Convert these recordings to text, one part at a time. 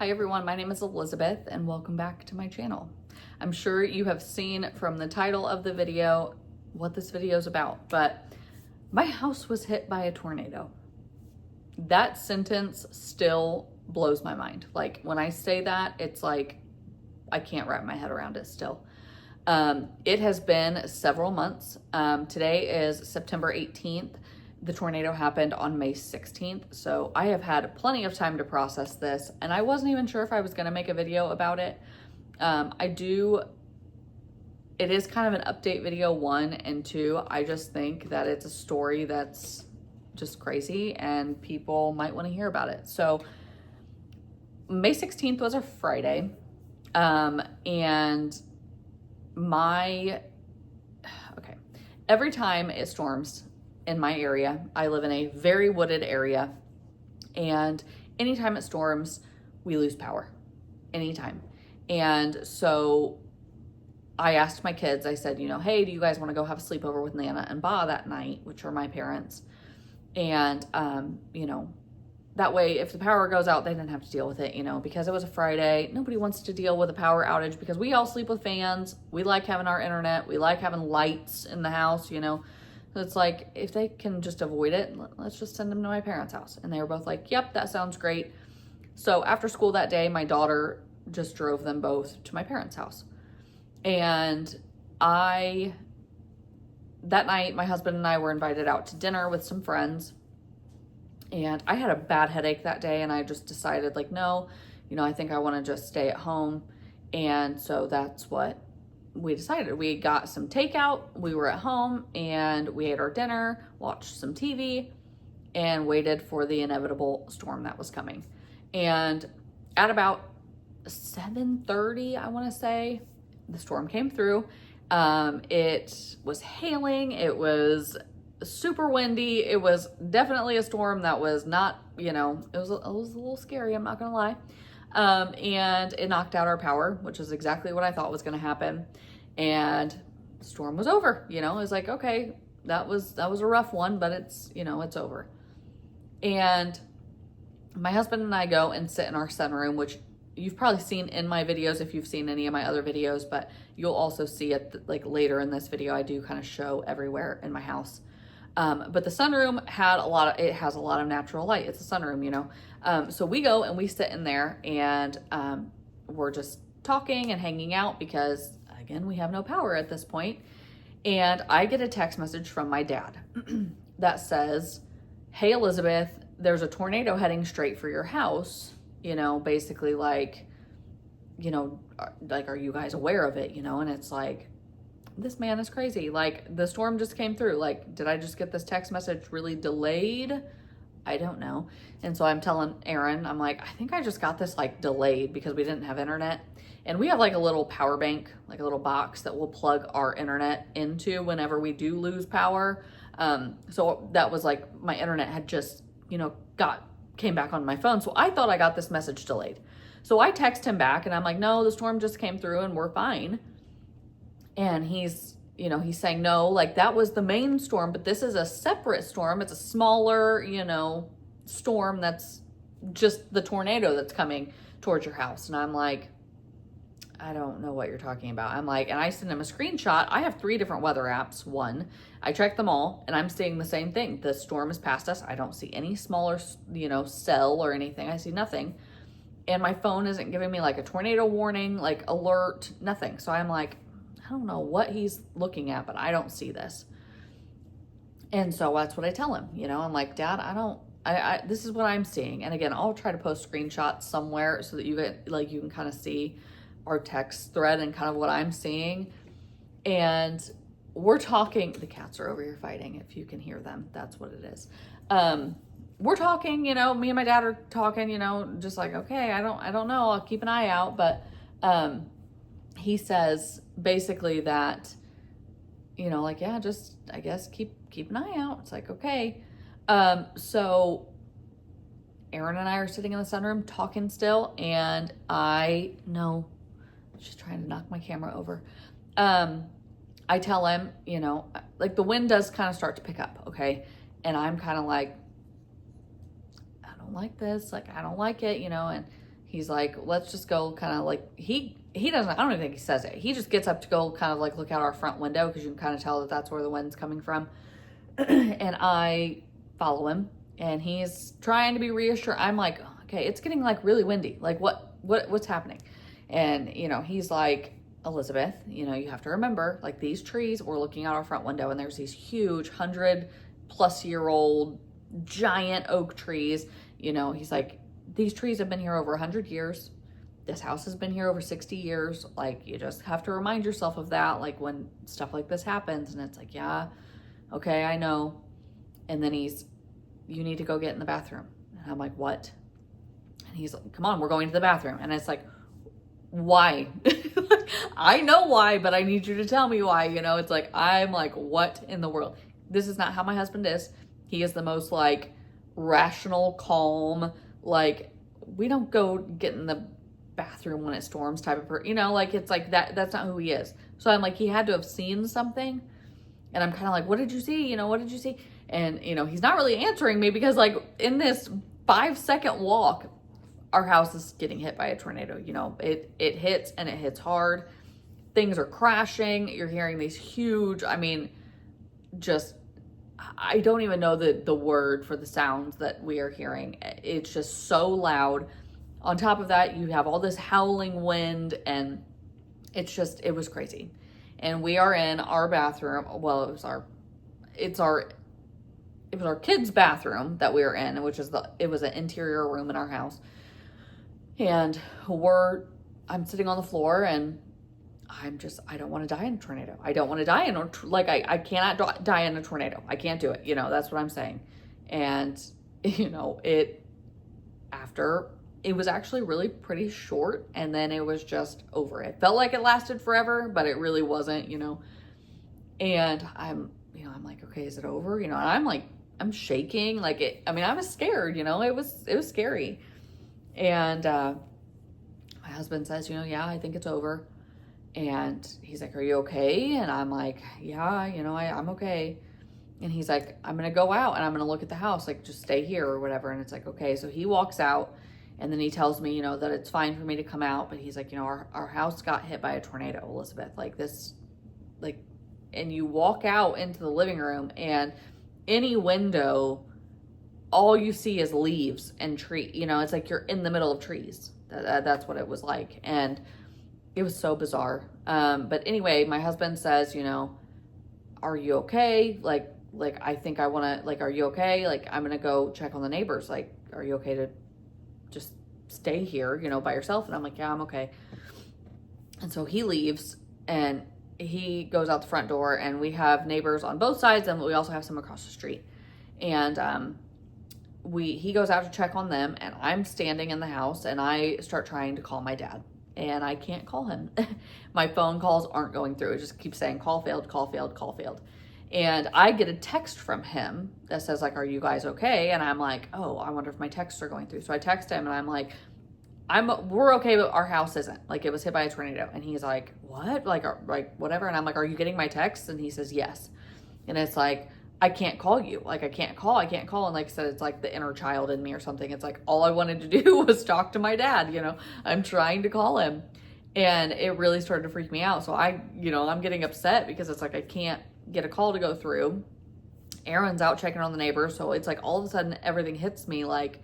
Hi everyone, my name is Elizabeth and welcome back to my channel. I'm sure you have seen from the title of the video what this video is about, but my house was hit by a tornado. That sentence still blows my mind. Like when I say that, it's like I can't wrap my head around it still. It has been several months. Today is September 18th. The tornado happened on May 16th. So I have had plenty of time to process this, and I wasn't even sure if I was going to make a video about it. It is kind of an update video, 1 and 2. I just think that it's a story that's just crazy and people might want to hear about it. So May 16th was a Friday. And every time it storms in my area, I live in a very wooded area, and anytime it storms, we lose power, anytime. And so I asked my kids, I said, hey, do you guys want to go have a sleepover with Nana and Ba that night, which are my parents? And, that way, if the power goes out, they didn't have to deal with it, because it was a Friday. Nobody wants to deal with a power outage because we all sleep with fans. We like having our internet. We like having lights in the house, So it's like, if they can just avoid it, let's just send them to my parents' house. And they were both like, yep, that sounds great. So after school that day, my daughter just drove them both to my parents' house. And that night, my husband and I were invited out to dinner with some friends. And I had a bad headache that day, and I just decided, like, no, I think I want to just stay at home. And so that's what we decided. We got some takeout, we were at home, and we ate our dinner, watched some TV, and waited for the inevitable storm that was coming. And at about 7:30, I want to say, the storm came through. It was hailing, it was super windy. It was definitely a storm that was not, it was a little scary, I'm not gonna lie. And it knocked out our power, which is exactly what I thought was gonna happen. And the storm was over, it was like, okay, that was a rough one, but it's, it's over. And my husband and I go and sit in our sunroom, which you've probably seen in my videos if you've seen any of my other videos, but you'll also see it like later in this video. I do kind of show everywhere in my house. But the sunroom has a lot of natural light. It's a sunroom, So we go and we sit in there, and we're just talking and hanging out because, again, we have no power at this point. And I get a text message from my dad that says, hey, Elizabeth, there's a tornado heading straight for your house, basically like, are you guys aware of it, And it's like, this man is crazy. Like, the storm just came through. Like, did I just get this text message really delayed? I don't know. And so I'm telling Aaron, I'm like, I think I just got this like delayed because we didn't have internet. And we have like a little power bank, like a little box that we'll plug our internet into whenever we do lose power. So that was like, my internet had just, came back on my phone. So I thought I got this message delayed. So I text him back and I'm like, no, the storm just came through and we're fine. And he's saying, no, like that was the main storm, but this is a separate storm. It's a smaller, storm that's just the tornado that's coming towards your house. And I'm like, I don't know what you're talking about. I'm like, and I sent him a screenshot. I have 3 different weather apps. I checked them all, and I'm seeing the same thing. The storm is past us. I don't see any smaller, cell or anything. I see nothing. And my phone isn't giving me like a tornado warning, like alert, nothing. So I'm like, I don't know what he's looking at, but I don't see this. And so that's what I tell him, I'm like, Dad, this is what I'm seeing. And again, I'll try to post screenshots somewhere so that you can kind of see our text thread and kind of what I'm seeing. And we're talking, the cats are over here fighting. If you can hear them, that's what it is. We're talking, me and my dad are talking, just like, okay, I don't know. I'll keep an eye out. But, he says basically that, like, yeah, just, I guess, keep an eye out. It's like, okay. So Aaron and I are sitting in the sunroom talking still, and I know she's trying to knock my camera over. I tell him, like the wind does kind of start to pick up. Okay. And I'm kind of like, I don't like this. Like, I don't like it, and he's like, let's just go kind of like, he doesn't, I don't even think he says it. He just gets up to go kind of like look out our front window because you can kind of tell that that's where the wind's coming from. And I follow him and he's trying to be reassured. I'm like, okay, it's getting like really windy. Like what's happening? And, you know, he's like, Elizabeth, you know, you have to remember, like these trees, we're looking out our front window and there's these huge 100+ year old giant oak trees. You know, he's like, these trees have been here over 100 years. This house has been here over 60 years. Like, you just have to remind yourself of that, like when stuff like this happens. And it's like, yeah, okay, I know. And then you need to go get in the bathroom. And I'm like, what? And he's like, come on, we're going to the bathroom. And it's like, why? I know why, but I need you to tell me why. You know, it's like, I'm like, what in the world? This is not how my husband is. He is the most like rational, calm, like we don't go get in the bathroom when it storms type of person, you know, like it's like that's not who he is. So I'm like, he had to have seen something. And I'm kind of like, what did you see? You know, what did you see? And, you know, he's not really answering me because like in this 5-second walk, our house is getting hit by a tornado. You know, it hits and it hits hard. Things are crashing. You're hearing these huge, I mean, just, I don't even know the word for the sounds that we are hearing. It's just so loud. On top of that, you have all this howling wind and it was crazy. And we are in our bathroom. Well, it was our kids' bathroom that we were in, which is it was an interior room in our house. And I'm sitting on the floor and I don't want to die in a tornado. I don't want to die I cannot die in a tornado. I can't do it. You know, that's what I'm saying. And, you know, it was actually really pretty short and then it was just over. It felt like it lasted forever, but it really wasn't, you know. And I'm like, okay, is it over? You know, and I'm shaking. Like I was scared, you know, it was scary. And my husband says, you know, yeah, I think it's over. And he's like, are you okay? And I'm like, yeah, you know, I'm okay. And he's like, I'm going to go out and I'm going to look at the house, like just stay here or whatever. And it's like, okay. So he walks out and then he tells me, you know, that it's fine for me to come out. But he's like, you know, our house got hit by a tornado, Elizabeth, like this, like, and you walk out into the living room and any window, all you see is leaves and tree, you know, it's like you're in the middle of trees. That's what it was like. And it was so bizarre. But anyway, my husband says, you know, are you okay? Like, I think I want to, like, are you okay? Like, I'm going to go check on the neighbors. Like, are you okay to just stay here, you know, by yourself? And I'm like, yeah, I'm okay. And so he leaves and he goes out the front door and we have neighbors on both sides and we also have some across the street. And, he goes out to check on them and I'm standing in the house and I start trying to call my dad and I can't call him. My phone calls aren't going through. It just keeps saying call failed, call failed, call failed. And I get a text from him that says like, are you guys okay? And I'm like, oh, I wonder if my texts are going through. So I text him and I'm like, we're okay, but our house isn't. Like it was hit by a tornado. And he's like, what? Like whatever. And I'm like, are you getting my text? And he says, yes. And it's like, I can't call you. Like, I can't call. And like I said, it's like the inner child in me or something. It's like, all I wanted to do was talk to my dad, you know, I'm trying to call him. And it really started to freak me out. So I'm getting upset because it's like, I can't get a call to go through. Aaron's out checking on the neighbors. So it's like, all of a sudden everything hits me like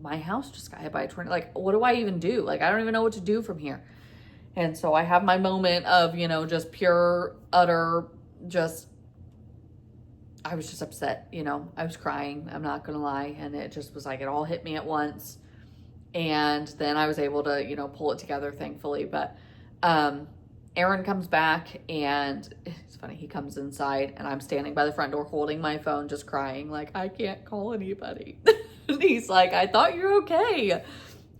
my house just got hit by a tornado. Like, what do I even do? Like, I don't even know what to do from here. And so I have my moment of, you know, just pure, utter, I was just upset, you know, I was crying, I'm not gonna lie. And it just was like, it all hit me at once. And then I was able to, you know, pull it together, thankfully. But Aaron comes back and it's funny, he comes inside and I'm standing by the front door holding my phone, just crying, like, I can't call anybody. And he's like, I thought you were okay.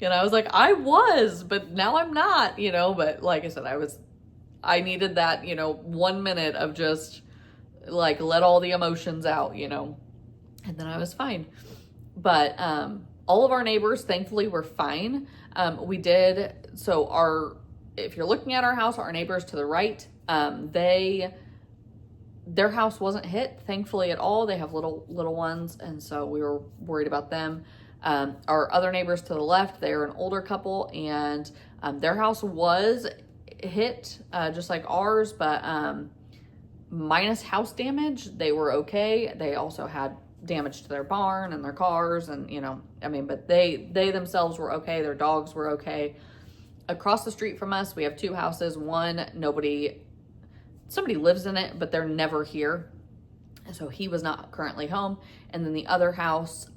And I was like, I was, but now I'm not, you know. But like I said, I needed that, you know, 1 minute of just like let all the emotions out, you know, and then I was fine. But all of our neighbors thankfully were fine. If you're looking at our house, our neighbors to the right, their house wasn't hit thankfully at all. They have little ones, and so we were worried about them. Our other neighbors to the left, they're an older couple, and their house was hit just like ours, but minus house damage. They were okay. They also had damage to their barn and their cars, and but they themselves were okay. Their dogs were okay. Across the street from us, we have two houses. One, somebody lives in it, but they're never here, so he was not currently home. And then the other house,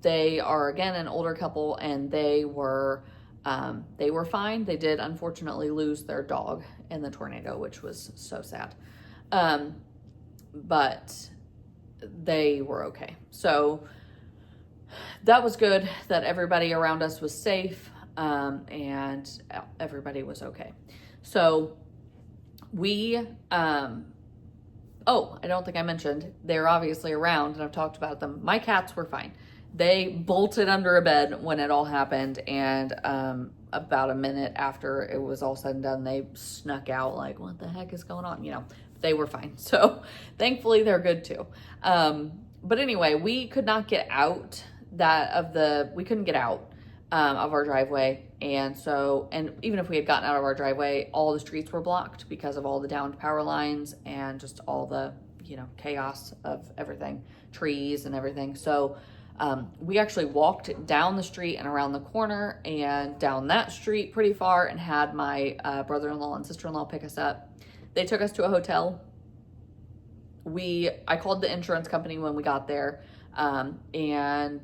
they are again an older couple, and they were fine. They did unfortunately lose their dog in the tornado, which was so sad. But they were okay. So that was good that everybody around us was safe, and everybody was okay. So we, oh, I don't think I mentioned, they're obviously around, and I've talked about them. My cats were fine. They bolted under a bed when it all happened, and about a minute after it was all said and done, they snuck out like, what the heck is going on? They were fine. So thankfully they're good too. But anyway, we could not get out of our driveway. And even if we had gotten out of our driveway, all the streets were blocked because of all the downed power lines and just all the, chaos of everything, trees and everything. So we actually walked down the street and around the corner and down that street pretty far, and had my brother-in-law and sister-in-law pick us up. They took us to a hotel. I called the insurance company when we got there, and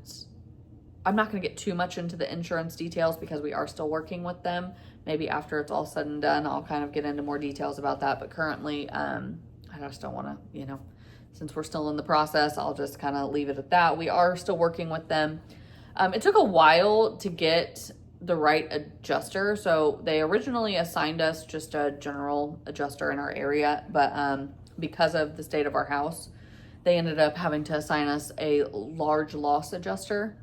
I'm not going to get too much into the insurance details because we are still working with them. Maybe after it's all said and done, I'll kind of get into more details about that. But currently, I just don't want to, since we're still in the process, I'll just kind of leave it at that. We are still working with them. It took a while to get the right adjuster. So they originally assigned us just a general adjuster in our area, but because of the state of our house, they ended up having to assign us a large loss adjuster.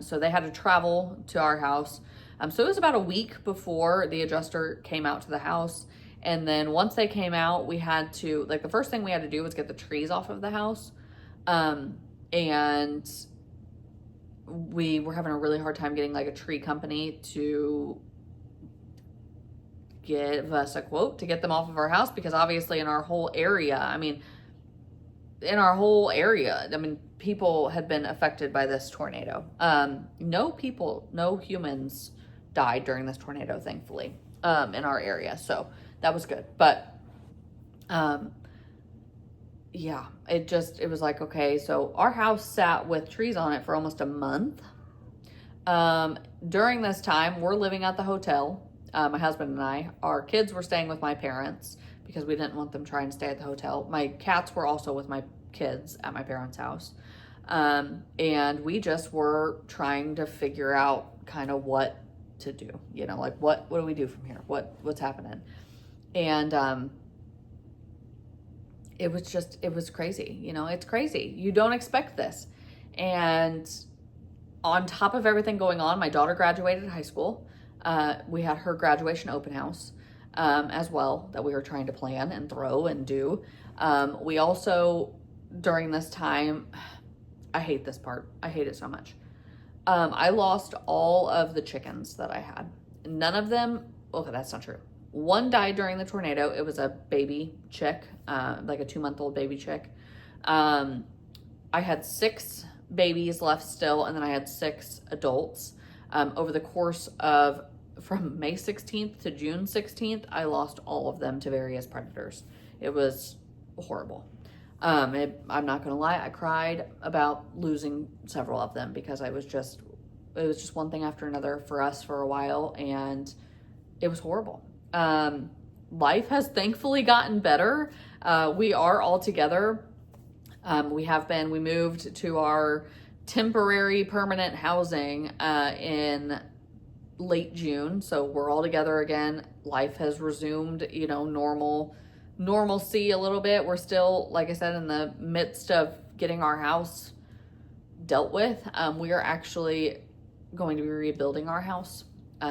So they had to travel to our house. So it was about a week before the adjuster came out to the house. And then once they came out, we had to, the first thing we had to do was get the trees off of the house. And we were having a really hard time getting a tree company to give us a quote to get them off of our house, because obviously in our whole area, people had been affected by this tornado. No humans died during this tornado, thankfully, in our area. So that was good. But, yeah, it was like, okay, so our house sat with trees on it for almost a month. During this time, we're living at the hotel. My husband and I, our kids were staying with my parents because we didn't want them trying to stay at the hotel. My cats were also with my kids at my parents' house. And we just were trying to figure out kind of what to do, what do we do from here? What's happening? And, it was crazy. It's crazy. You don't expect this. And on top of everything going on, my daughter graduated high school. We had her graduation open house, as well, that we were trying to plan and throw and do. We also, during this time, I hate this part. I hate it so much. I lost all of the chickens that I had. None of them, okay, that's not true. One died during the tornado. It was a baby chick, like a 2-month-old baby chick. I had 6 babies left still, and then I had 6 adults. Over the course of, from May 16th to June 16th, I lost all of them to various predators. It was horrible. I'm not gonna lie, I cried about losing several of them because it was just one thing after another for us for a while, and it was horrible. Life has thankfully gotten better. We are all together. We moved to our temporary permanent housing in late June. So we're all together again. Life has resumed, normalcy a little bit. We're still, like I said, in the midst of getting our house dealt with. We are actually going to be rebuilding our house.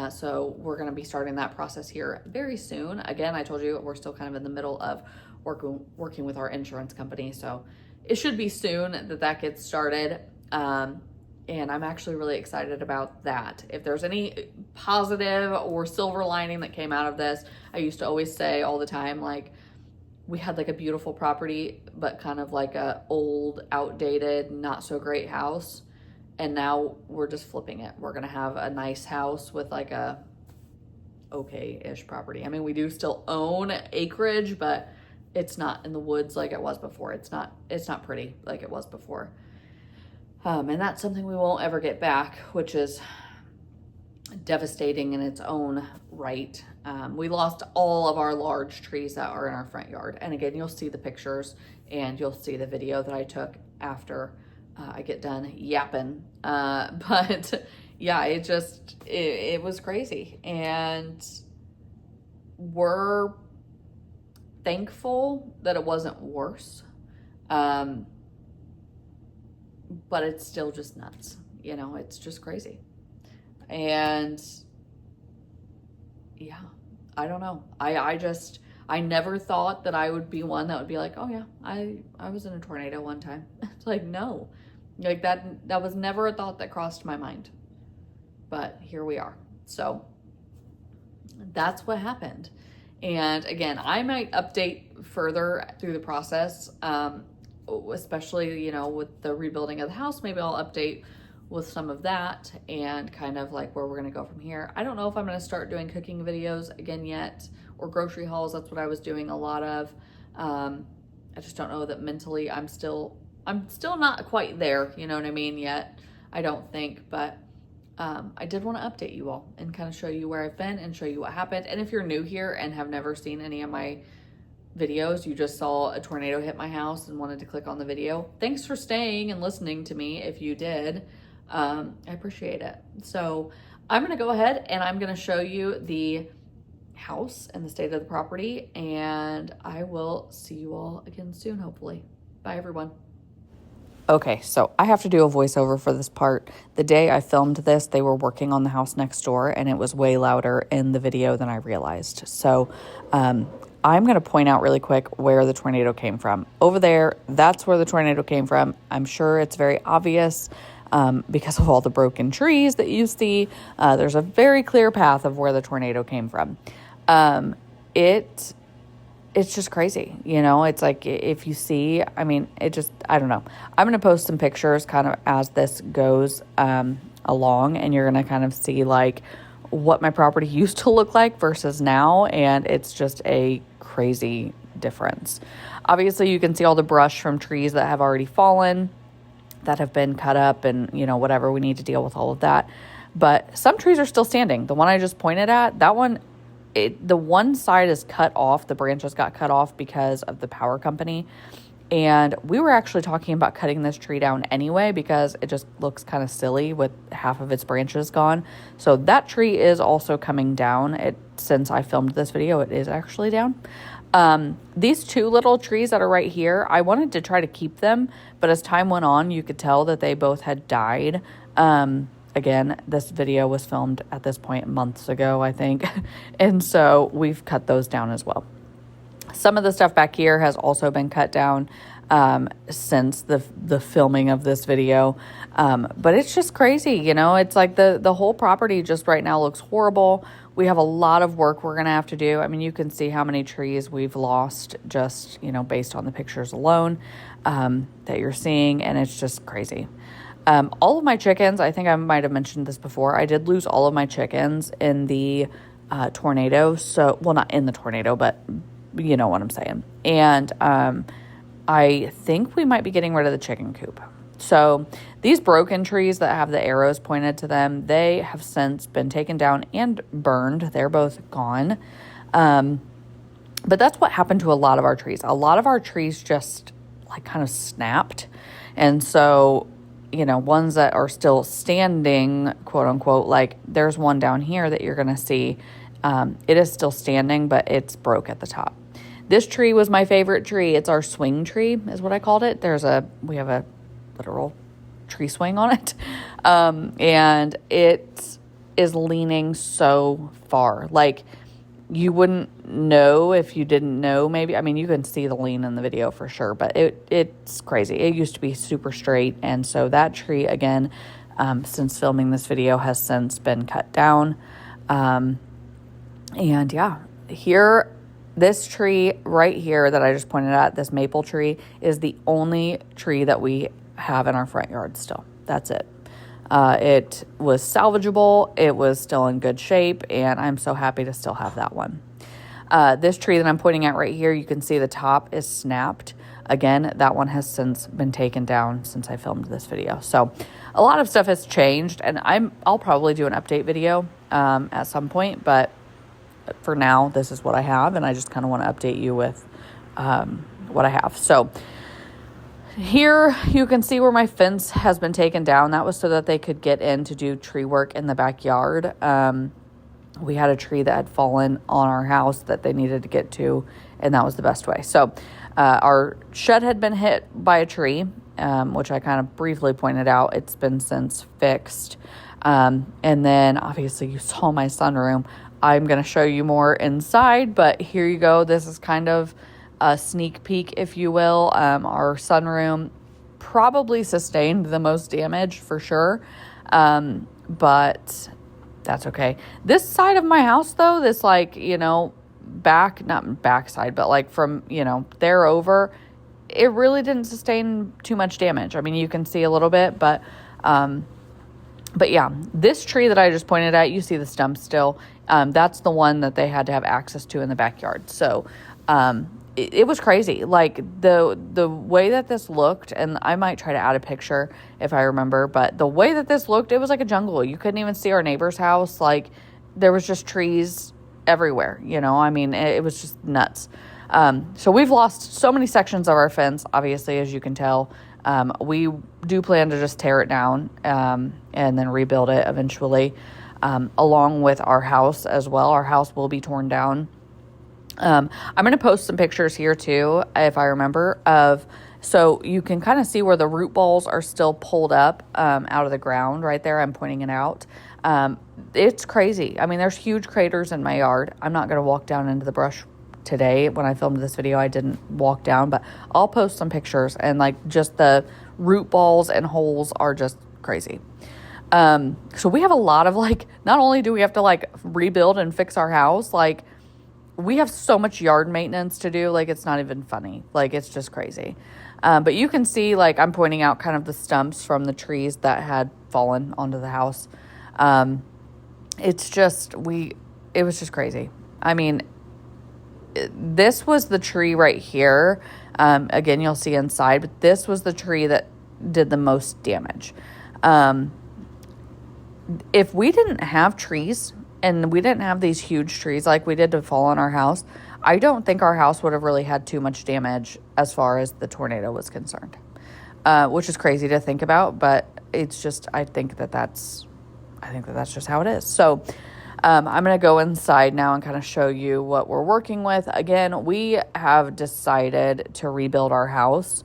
So we're going to be starting that process here very soon. Again, I told you we're still kind of in the middle of working with our insurance company. So it should be soon that gets started. And I'm actually really excited about that. If there's any positive or silver lining that came out of this, I used to always say all the time, like, we had like a beautiful property, but kind of like a old, outdated, not so great house. And now we're just flipping it. We're going to have a nice house with like a okay-ish property. I mean, we do still own acreage, but it's not in the woods like it was before. It's not pretty like it was before. And that's something we won't ever get back, which is devastating in its own right. We lost all of our large trees that are in our front yard. And again, you'll see the pictures and you'll see the video that I took after I get done yapping. But yeah, it was crazy. And we're thankful that it wasn't worse. But it's still just nuts. You know, it's just crazy. And yeah, I don't know. I never thought that I would be one that would be like, oh yeah, I was in a tornado one time. It's like, no, like that was never a thought that crossed my mind, but here we are. So that's what happened. And again, I might update further through the process, especially, you know, with the rebuilding of the house. Maybe I'll update with some of that and kind of like where we're going to go from here. I don't know if I'm going to start doing cooking videos again yet, or grocery hauls. That's what I was doing a lot of. I just don't know that mentally I'm still not quite there, you know what I mean, yet. I don't think, but I did want to update you all and kind of show you where I've been and show you what happened. And if you're new here and have never seen any of my videos, you just saw a tornado hit my house and wanted to click on the video, thanks for staying and listening to me if you did. I appreciate it. So I'm going to go ahead and I'm going to show you the house and the state of the property, and I will see you all again soon, hopefully. Bye, everyone. Okay, so I have to do a voiceover for this part. The day I filmed this, they were working on the house next door, and it was way louder in the video than I realized. So I'm going to point out really quick where the tornado came from. Over there, that's where the tornado came from. I'm sure it's very obvious because of all the broken trees that you see. There's a very clear path of where the tornado came from. It's just crazy, you know. It's like, if you see, I mean, I don't know. I'm going to post some pictures kind of as this goes along, and you're going to kind of see like what my property used to look like versus now, and it's just a crazy difference. Obviously, you can see all the brush from trees that have already fallen, that have been cut up, and, you know, whatever, we need to deal with all of that. But some trees are still standing. The one I just pointed at, that one, the one side is cut off. The branches got cut off because of the power company. And we were actually talking about cutting this tree down anyway, because it just looks kind of silly with half of its branches gone. So that tree is also coming down. Since I filmed this video, it is actually down. These two little trees that are right here, I wanted to try to keep them, but as time went on, you could tell that they both had died. Again, this video was filmed at this point months ago, I think. And so we've cut those down as well. Some of the stuff back here has also been cut down since the filming of this video. But it's just crazy, you know. It's like the whole property just right now looks horrible. We have a lot of work we're going to have to do. I mean, you can see how many trees we've lost just, you know, based on the pictures alone that you're seeing. And it's just crazy. All of my chickens, I think I might have mentioned this before, I did lose all of my chickens in the tornado. So, well, not in the tornado, but you know what I'm saying. And I think we might be getting rid of the chicken coop. So these broken trees that have the arrows pointed to them, they have since been taken down and burned. They're both gone. But that's what happened to a lot of our trees. A lot of our trees just like kind of snapped. And so, you know, ones that are still standing, quote unquote, like there's one down here that you're going to see. It is still standing, but it's broke at the top. This tree was my favorite tree. It's our swing tree is what I called it. We have a literal tree swing on it. And it is leaning so far. Like, you wouldn't know if you didn't know, maybe. I mean, you can see the lean in the video for sure, but it's crazy. It used to be super straight. And so that tree, again, since filming this video has since been cut down. And yeah, here, this tree right here that I just pointed at, this maple tree, is the only tree that we have in our front yard still. That's it. It was salvageable. It was still in good shape, and I'm so happy to still have that one. This tree that I'm pointing at right here, you can see the top is snapped. Again, that one has since been taken down since I filmed this video. So a lot of stuff has changed, and I'll probably do an update video at some point, but for now, this is what I have, and I just kind of want to update you with what I have. So here you can see where my fence has been taken down. That was so that they could get in to do tree work in the backyard. We had a tree that had fallen on our house that they needed to get to, and that was the best way. So our shed had been hit by a tree, which I kind of briefly pointed out. It's been since fixed. And then obviously you saw my sunroom. I'm going to show you more inside, but here you go. This is kind of a sneak peek, if you will. Our sunroom probably sustained the most damage for sure, but that's okay. This side of my house, though, this like, not backside, but like from, there over, it really didn't sustain too much damage. I mean, you can see a little bit, but yeah, this tree that I just pointed at, you see the stump still. That's the one that they had to have access to in the backyard. So it was crazy. Like the way that this looked, and I might try to add a picture if I remember, but the way that this looked, it was like a jungle. You couldn't even see our neighbor's house. Like there was just trees everywhere, I mean, it was just nuts. So we've lost so many sections of our fence, obviously, as you can tell. We do plan to just tear it down and then rebuild it eventually, along with our house as well. Our house will be torn down. I'm going to post some pictures here too, if I remember, so you can kind of see where the root balls are still pulled up out of the ground right there. I'm pointing it out. It's crazy. I mean, there's huge craters in my yard. I'm not going to walk down into the brush today. When I filmed this video, I didn't walk down, but I'll post some pictures, and like just the root balls and holes are just crazy. So we have a lot of not only do we have to rebuild and fix our house, we have so much yard maintenance to do. It's not even funny. It's just crazy. But you can see, I'm pointing out kind of the stumps from the trees that had fallen onto the house. It was just crazy. I mean, this was the tree right here. Again, you'll see inside, but this was the tree that did the most damage. If we didn't have trees and we didn't have these huge trees like we did to fall on our house, I don't think our house would have really had too much damage as far as the tornado was concerned, which is crazy to think about, but it's just, I think that that's just how it is. So I'm going to go inside now and kind of show you what we're working with. Again, we have decided to rebuild our house.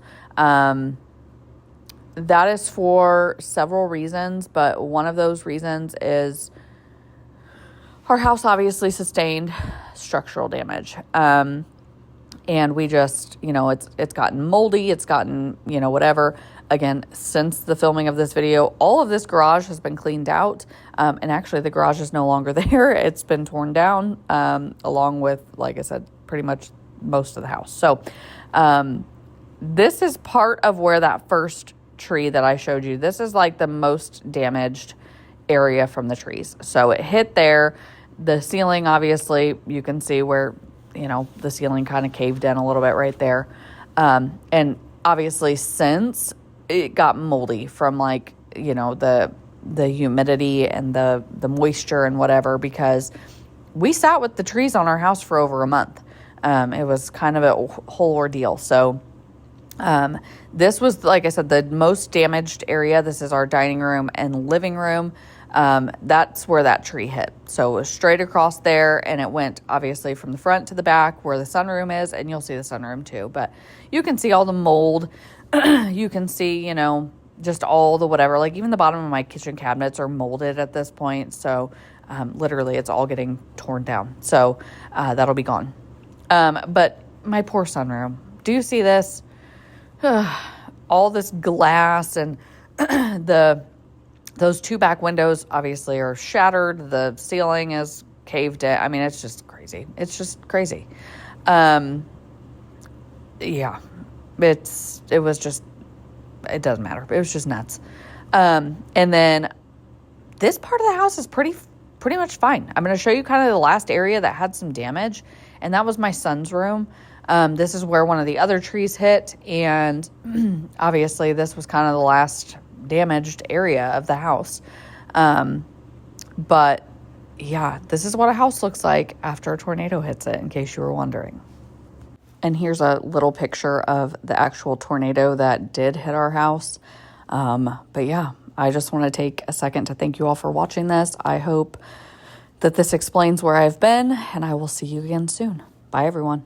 That is for several reasons, but one of those reasons is our house obviously sustained structural damage. And we just, it's gotten moldy, it's gotten, whatever. Again, since the filming of this video, all of this garage has been cleaned out. And actually the garage is no longer there. It's been torn down, along with, like I said, pretty much most of the house. So, this is part of where that first tree that I showed you, this is the most damaged area from the trees. So it hit there. The ceiling, obviously, you can see where, the ceiling kind of caved in a little bit right there. And obviously since it got moldy from the humidity and the moisture and whatever, because we sat with the trees on our house for over a month. It was kind of a whole ordeal. So this was, like I said, the most damaged area. This is our dining room and living room. That's where that tree hit. So it was straight across there, and it went obviously from the front to the back where the sunroom is, and you'll see the sunroom too. But you can see all the mold. You can see, just all the whatever. Even the bottom of my kitchen cabinets are molded at this point. So literally it's all getting torn down. So that'll be gone. But my poor sunroom. Do you see this? All this glass and the Those 2 back windows obviously are shattered. The ceiling is caved in. I mean, it's just crazy. It's just crazy. Yeah, it doesn't matter. It was just nuts. And then this part of the house is pretty much fine. I'm going to show you kind of the last area that had some damage, and that was my son's room. This is where one of the other trees hit, and obviously this was kind of the last damaged area of the house. But yeah, this is what a house looks like after a tornado hits it, in case you were wondering. And here's a little picture of the actual tornado that did hit our house. But yeah, I just want to take a second to thank you all for watching this. I hope that this explains where I've been, and I will see you again soon. Bye, everyone.